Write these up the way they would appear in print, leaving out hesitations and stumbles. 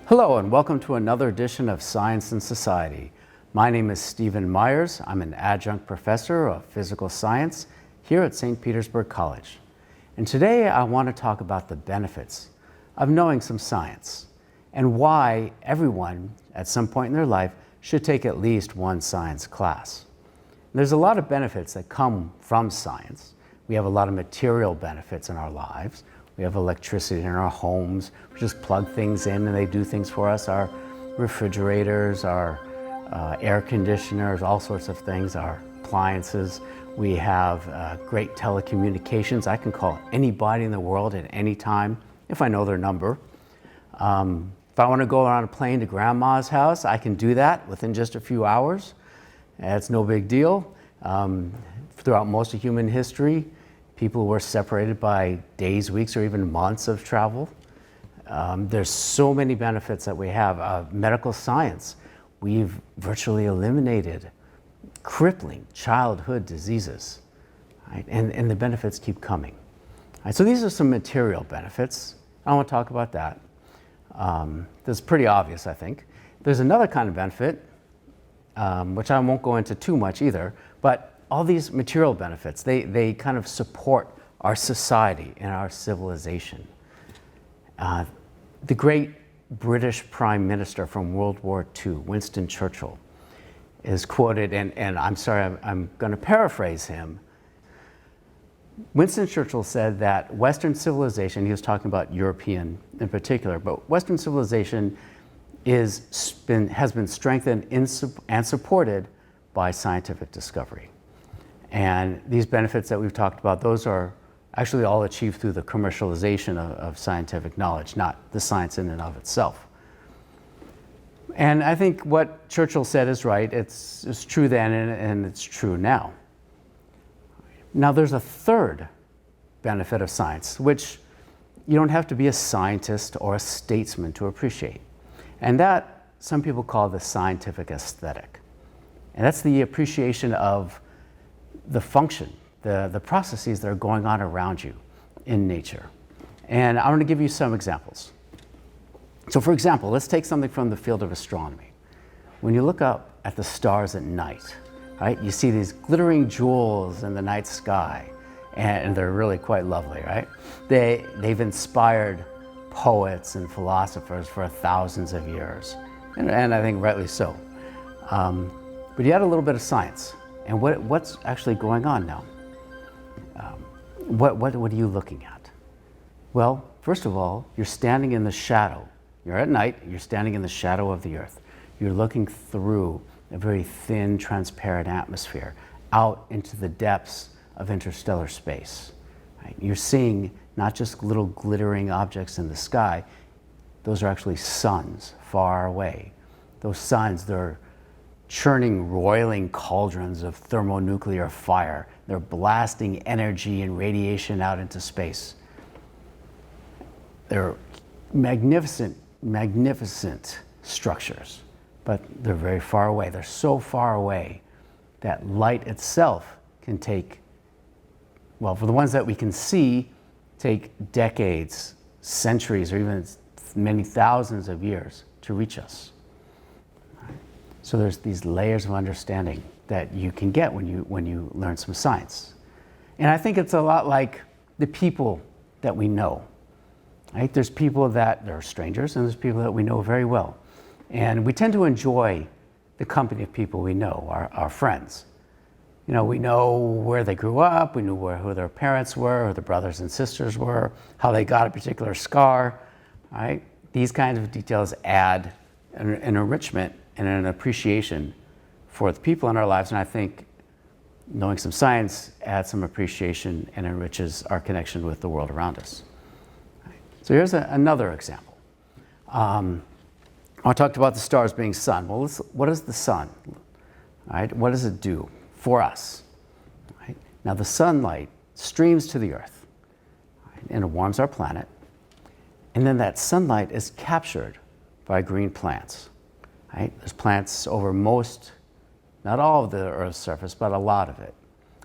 Hello and welcome to another edition of Science and Society. My name is Stephen Myers. I'm an adjunct professor of physical science here at St. Petersburg College. And today I want to talk about the benefits of knowing some science and why everyone at some point in their life should take at least one science class. And there's a lot of benefits that come from science. We have a lot of material benefits in our lives. We have electricity in our homes. We just plug things in and they do things for us. Our refrigerators, our air conditioners, all sorts of things, our appliances. We have great telecommunications. I can call anybody in the world at any time if I know their number. If I want to go on a plane to grandma's house, I can do that within just a few hours. It's no big deal. Throughout most of human history, people were separated by days, weeks, or even months of travel. There's so many benefits that we have. Medical science, we've virtually eliminated crippling childhood diseases, right? And the benefits keep coming. Right, so these are some material benefits. I want to talk about that. That's pretty obvious, I think. There's another kind of benefit, which I won't go into too much either, but all these material benefits, they kind of support our society and our civilization. The great British Prime Minister from World War II, Winston Churchill, is quoted, and I'm sorry, I'm going to paraphrase him. Winston Churchill said that Western civilization, he was talking about European in particular, but Western civilization has been strengthened and supported by scientific discovery. And these benefits that we've talked about, those are actually all achieved through the commercialization of scientific knowledge, not the science in and of itself. And I think what Churchill said is right. It's true then and it's true now. Now there's a third benefit of science, which you don't have to be a scientist or a statesman to appreciate. And that some people call the scientific aesthetic. And that's the appreciation of the function, the processes that are going on around you in nature. And I'm going to give you some examples. So for example, let's take something from the field of astronomy. When you look up at the stars at night, right, you see these glittering jewels in the night sky, and they're really quite lovely, right? They've inspired poets and philosophers for thousands of years, and I think rightly so. But you add a little bit of science. And what's actually going on now? What are you looking at? Well, first of all, you're standing in the shadow. You're at night, you're standing in the shadow of the Earth. You're looking through a very thin, transparent atmosphere out into the depths of interstellar space. Right? You're seeing not just little glittering objects in the sky, those are actually suns far away. Those suns, they're churning, roiling cauldrons of thermonuclear fire. They're blasting energy and radiation out into space. They're magnificent, magnificent structures, but they're very far away. They're so far away that light itself can take, well, for the ones that we can see, take decades, centuries, or even many thousands of years to reach us. So there's these layers of understanding that you can get when you learn some science. And I think it's a lot like the people that we know. Right? There's people that are strangers and there's people that we know very well. And we tend to enjoy the company of people we know, our friends. You know, we know where they grew up, we knew who their parents were, who their brothers and sisters were, how they got a particular scar. Right? These kinds of details add an enrichment and an appreciation for the people in our lives. And I think knowing some science adds some appreciation and enriches our connection with the world around us. So here's another example. I talked about the stars being sun. Well, what is the sun? Right? What does it do for us? Right? Now the sunlight streams to the Earth, right? And it warms our planet. And then that sunlight is captured by green plants. Right? There's plants over most, not all of the Earth's surface, but a lot of it.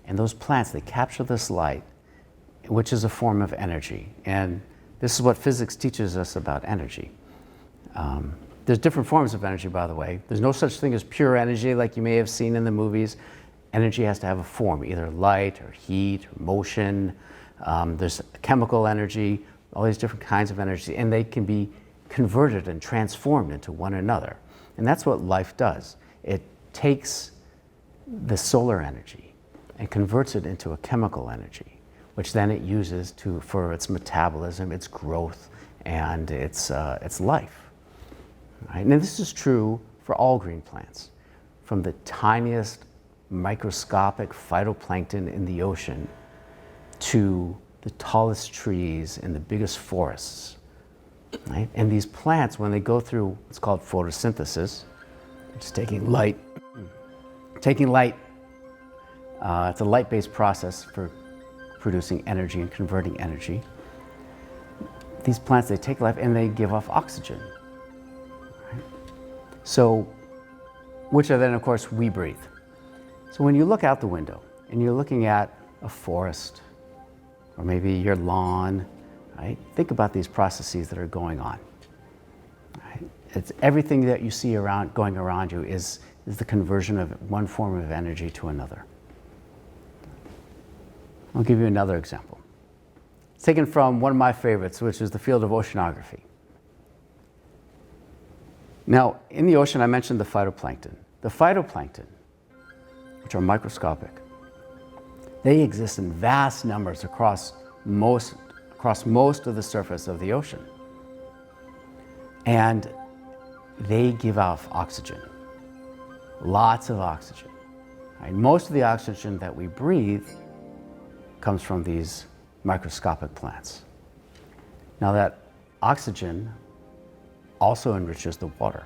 And those plants, they capture this light, which is a form of energy. And this is what physics teaches us about energy. There's different forms of energy, by the way. There's no such thing as pure energy like you may have seen in the movies. Energy has to have a form, either light or heat or motion. There's chemical energy, all these different kinds of energy, and they can be converted and transformed into one another. And that's what life does. It takes the solar energy and converts it into a chemical energy, which then it uses for its metabolism, its growth, and its life. Right? And this is true for all green plants, from the tiniest microscopic phytoplankton in the ocean to the tallest trees and the biggest forests. Right? And these plants, when they go through what's called photosynthesis, it's taking light. It's a light-based process for producing energy and converting energy. These plants, they take life and they give off oxygen. Right? So, which then, of course, we breathe. So when you look out the window and you're looking at a forest or maybe your lawn, right? Think about these processes that are going on. Right? It's everything that you see going around you is the conversion of one form of energy to another. I'll give you another example. It's taken from one of my favorites, which is the field of oceanography. Now, in the ocean, I mentioned the phytoplankton. The phytoplankton, which are microscopic, they exist in vast numbers across most of the surface of the ocean. And they give off oxygen, lots of oxygen. Right? Most of the oxygen that we breathe comes from these microscopic plants. Now that oxygen also enriches the water,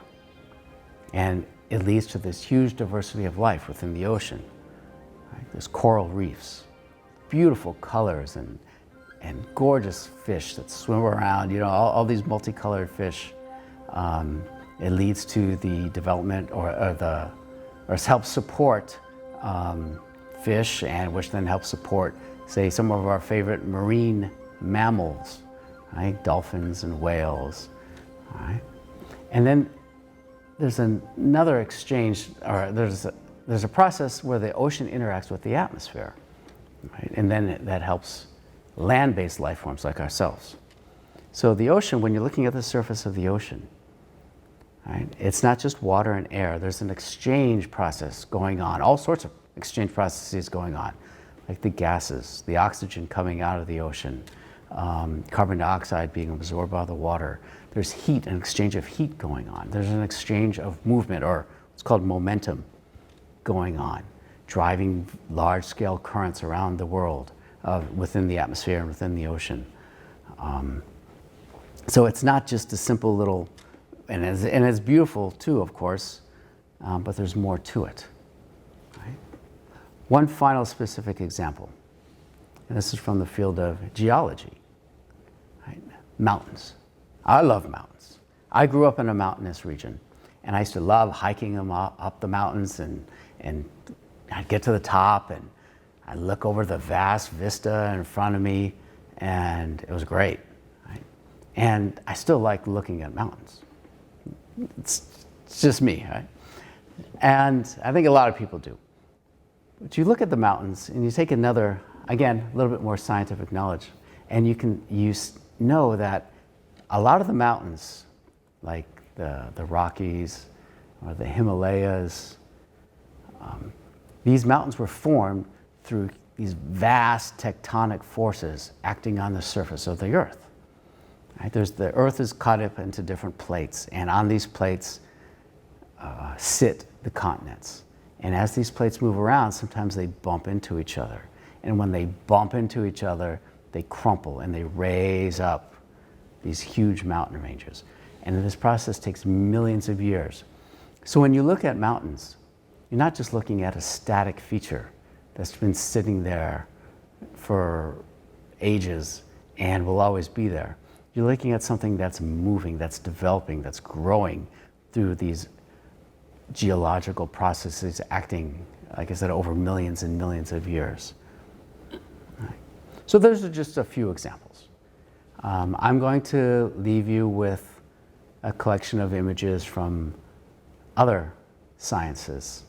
and it leads to this huge diversity of life within the ocean. Right? There's coral reefs, beautiful colors and gorgeous fish that swim around, you know, all these multicolored fish. It leads to the development or helps support fish, and which then helps support, say, some of our favorite marine mammals, right? Dolphins and whales, right? And then there's another exchange, or there's a process where the ocean interacts with the atmosphere, right? And then that helps land-based life forms like ourselves. So the ocean, when you're looking at the surface of the ocean, right, it's not just water and air. There's an exchange process going on, all sorts of exchange processes going on, like the gases, the oxygen coming out of the ocean, carbon dioxide being absorbed by the water. There's heat, an exchange of heat going on. There's an exchange of movement, or what's called momentum, going on, driving large-scale currents around the world, within the atmosphere and within the ocean. So it's not just a simple little, and it's beautiful too, of course, but there's more to it. Right? One final specific example, and this is from the field of geology. Right? Mountains. I love mountains. I grew up in a mountainous region, and I used to love hiking them up the mountains, and I'd get to the top, and I'd look over the vast vista in front of me, and it was great. Right? And I still like looking at mountains. It's just me, right? And I think a lot of people do. But you look at the mountains and you take another, again, a little bit more scientific knowledge, and you know that a lot of the mountains, like the Rockies or the Himalayas, these mountains were formed through these vast tectonic forces acting on the surface of the earth. Right? The earth is cut up into different plates, and on these plates sit the continents. And as these plates move around, sometimes they bump into each other. And when they bump into each other, they crumple and they raise up these huge mountain ranges. And this process takes millions of years. So when you look at mountains, you're not just looking at a static feature that's been sitting there for ages and will always be there. You're looking at something that's moving, that's developing, that's growing through these geological processes acting, like I said, over millions and millions of years. Right. So those are just a few examples. I'm going to leave you with a collection of images from other sciences.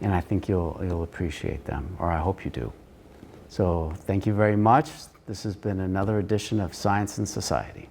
And I think you'll appreciate them, or I hope you do. So thank you very much. This has been another edition of Science and Society.